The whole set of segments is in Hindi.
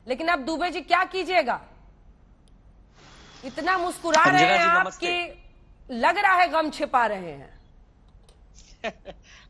लेकिन अब दुबे जी क्या कीजिएगा, इतना मुस्कुरा रहे हैं आप कि लग रहा है गम छिपा रहे हैं।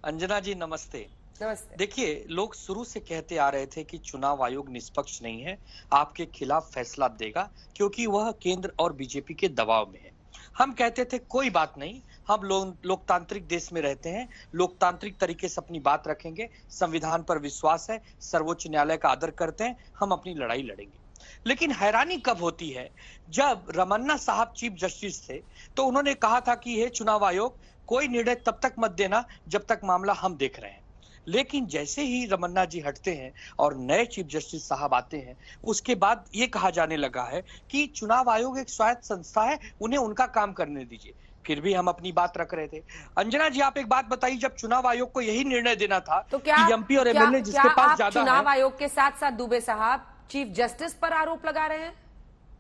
अंजना जी नमस्ते। नमस्ते। देखिए, लोग शुरू से कहते आ रहे थे कि चुनाव आयोग निष्पक्ष नहीं है, आपके खिलाफ फैसला देगा क्योंकि वह केंद्र और बीजेपी के दबाव में है। हम कहते थे कोई बात नहीं, हम लोकतांत्रिक देश में रहते हैं, लोकतांत्रिक तरीके से अपनी बात रखेंगे, संविधान पर विश्वास है, सर्वोच्च न्यायालय का आदर करते हैं, हम अपनी लड़ाई लड़ेंगे। लेकिन हैरानी कब होती है, जब रमन्ना साहब चीफ जस्टिस थे तो उन्होंने कहा था कि हे चुनाव आयोग, कोई निर्णय तब तक मत देना जब तक मामला हम देख रहे हैं। लेकिन जैसे ही रमन्ना जी हटते हैं और नए चीफ जस्टिस साहब आते हैं, उसके बाद ये कहा जाने लगा है कि चुनाव आयोग एक स्वायत्त संस्था है, उन्हें उनका काम करने दीजिए। फिर भी हम अपनी बात रख रहे थे। अंजना जी आप एक बात बताइए, जब चुनाव आयोग को यही निर्णय देना था तो कि एमपी और एमएलए जिसके पास ज्यादा है। चुनाव आयोग के साथ साथ दुबे साहब चीफ जस्टिस पर आरोप लगा रहे हैं?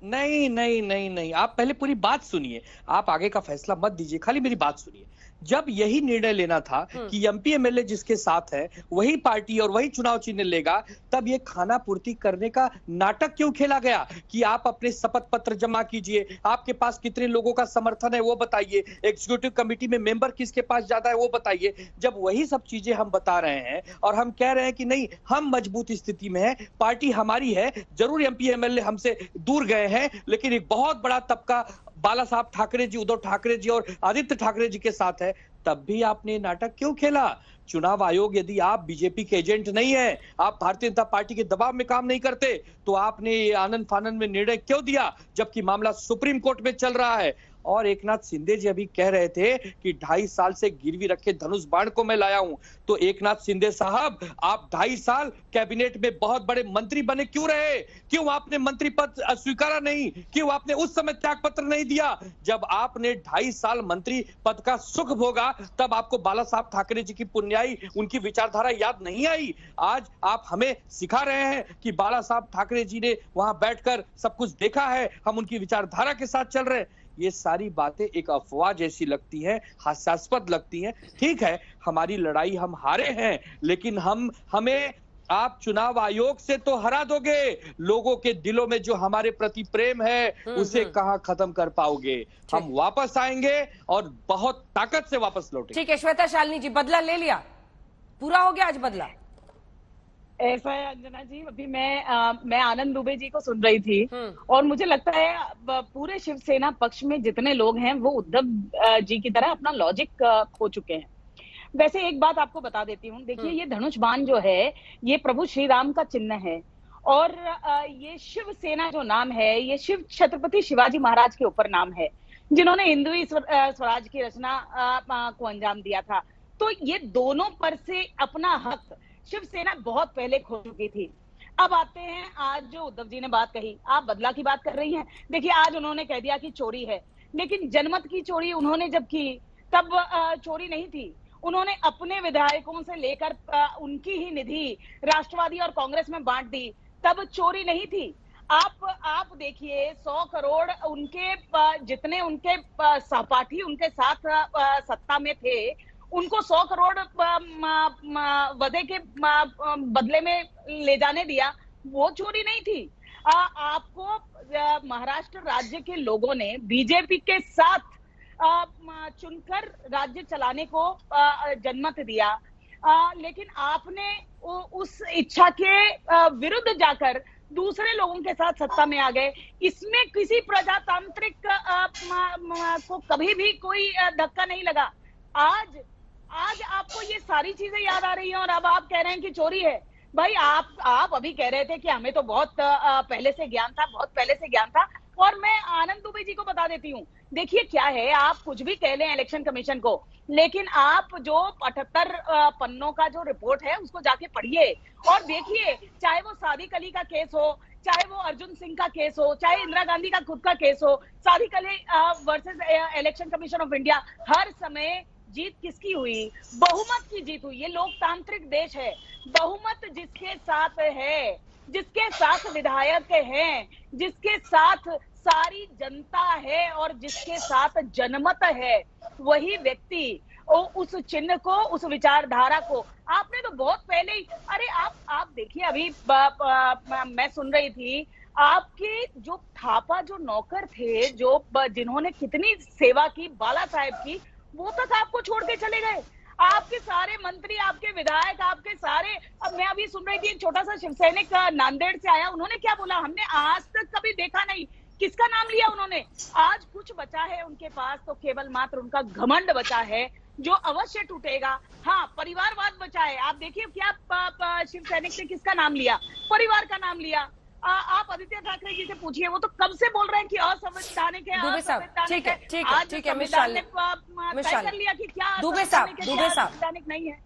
नहीं नहीं नहीं नहीं, आप पहले पूरी बात सुनिए, आप आगे का फैसला मत दीजिए, खाली मेरी बात सुनिए। जब यही निर्णय लेना था कि एमपी एमएलए जिसके साथ है वही पार्टी और वही चुनाव चिन्ह लेगा, तब ये खाना पूर्ति करने का नाटक क्यों खेला गया कि आप अपने शपथ पत्र जमा कीजिए, आपके पास कितने लोगों का समर्थन है वो बताइए, एग्जीक्यूटिव कमेटी में मेंबर किसके पास ज्यादा है वो बताइए। जब वही सब चीजें हम बता रहे हैं और हम कह रहे हैं कि नहीं, हम मजबूत स्थिति में है, पार्टी हमारी है, जरूर एमपी एमएलए हमसे दूर गए हैं, लेकिन एक बहुत बड़ा तबका बाला साहब ठाकरे जी, उद्धव ठाकरे जी और आदित्य ठाकरे जी के साथ है, तब भी आपने नाटक क्यों खेला? चुनाव आयोग, यदि आप बीजेपी के एजेंट नहीं है, आप भारतीय जनता पार्टी के दबाव में काम नहीं करते, तो आपने आनंद फानंद में निर्णय क्यों दिया जबकि मामला सुप्रीम कोर्ट में चल रहा है? और एकनाथ शिंदे जी अभी कह रहे थे कि 2.5 साल से गिरवी रखे धनुष बाण को मैं लाया हूं, तो एकनाथ शिंदे साहब, आप 2.5 साल कैबिनेट में बहुत बड़े मंत्री बने क्यों रहे? क्यों आपने मंत्री पद स्वीकारा नहीं? क्यों आपने उस समय त्याग पत्र नहीं दिया? जब आपने 2.5 साल मंत्री पद का सुख भोगा, तब आपको बाला साहब ठाकरे जी की पुण्याई, उनकी विचारधारा याद नहीं आई? आज आप हमें सिखा रहे हैं कि बाला साहब ठाकरे जी ने वहां बैठकर सब कुछ देखा है, हम उनकी विचारधारा के साथ चल रहे हैं। ये सारी बातें एक अफवाह जैसी लगती हैं, हास्यास्पद लगती हैं। ठीक है, हमारी लड़ाई हम हारे हैं, लेकिन हमें आप चुनाव आयोग से तो हरा दोगे, लोगों के दिलों में जो हमारे प्रति प्रेम है उसे कहां खत्म कर पाओगे? हम वापस आएंगे और बहुत ताकत से वापस लौटेंगे। ठीक है श्वेता शालिनी जी, बदला ले लिया, पूरा हो गया आज बदला? ऐसा है अंजना जी, अभी मैं आनंद दुबे जी को सुन रही थी और मुझे लगता है पूरे शिवसेना पक्ष में जितने लोग हैं वो उद्धव जी की तरह अपना लॉजिक खो चुके हैं। वैसे एक बात आपको बता देती हूँ, देखिए ये धनुष बाण जो है ये प्रभु श्री राम का चिन्ह है और ये शिवसेना जो नाम है ये शिव छत्रपति शिवाजी महाराज के ऊपर नाम है, जिन्होंने हिंदुई स्वराज की रचना को अंजाम दिया था। तो ये दोनों पर से अपना हक शिवसेना बहुत पहले खो चुकी थी। अब आते हैं, आज जो उद्धव जी ने बात कही, आप बदला की बात कर रही हैं। देखिए आज उन्होंने कह दिया कि चोरी है, लेकिन जनमत की चोरी उन्होंने जब की तब चोरी नहीं थी। उन्होंने अपने विधायकों से लेकर उनकी ही निधि राष्ट्रवादी और कांग्रेस में बांट दी, तब चोरी नहीं थी। आप देखिए 100 करोड़ उनके जितने उनके सहपाठी उनके साथ सत्ता में थे, उनको 100 करोड़ वधे के बदले में ले जाने दिया, वो चोरी नहीं थी। आपको महाराष्ट्र राज्य के लोगों ने बीजेपी के साथ चुनकर राज्य चलाने को जनमत दिया, लेकिन आपने उस इच्छा के विरुद्ध जाकर दूसरे लोगों के साथ सत्ता में आ गए। इसमें किसी प्रजातांत्रिक को कभी भी कोई धक्का नहीं लगा। आज आपको ये सारी चीजें याद आ रही हैं और अब आप कह रहे हैं कि चोरी है। भाई आप अभी कह रहे थे कि हमें तो बहुत पहले से ज्ञान था, बहुत पहले से ज्ञान था। और मैं आनंद दुबे जी को बता देती हूँ, देखिए क्या है, आप कुछ भी कह लें इलेक्शन कमीशन को, लेकिन आप जो 78 पन्नों का जो रिपोर्ट है उसको जाके पढ़िए और देखिए, चाहे वो सादिक अली का केस हो, चाहे वो अर्जुन सिंह का केस हो, चाहे इंदिरा गांधी का खुद का केस हो, Sadiq Ali versus election commission of India, हर समय जीत किसकी हुई? बहुमत की जीत हुई। ये लोकतांत्रिक देश है, बहुमत जिसके साथ है, जिसके साथ विधायक हैं, जिसके साथ सारी जनता है और जिसके साथ जनमत है, वही व्यक्ति उस चिन्ह को, उस विचारधारा को। आपने तो बहुत पहले ही, अरे आप देखिए, अभी मैं सुन रही थी आपके जो थापा जो नौकर थे, जो जिन्होंने कितनी सेवा की बाला साहेब की, वो तक आपको छोड़ के चले गए। आपके सारे मंत्री, आपके विधायक, आपके सारे, अब मैं अभी सुन रही थी एक छोटा सा शिव सैनिक नांदेड़ से आया, उन्होंने क्या बोला, हमने आज तक कभी देखा नहीं। किसका नाम लिया उन्होंने? आज कुछ बचा है उनके पास तो केवल मात्र उनका घमंड बचा है, जो अवश्य टूटेगा। हाँ, परिवारवाद बचा है। आप देखिए क्या शिव सैनिक ने किसका नाम लिया? परिवार का नाम लिया। आप आदित्य ठाकरे जी से पूछिए, वो तो कब से बोल रहे हैं कि असंवैधानिक है, ठीक है, आज संविधान ने तय कर लिया कि क्या असंवैधानिक नहीं है।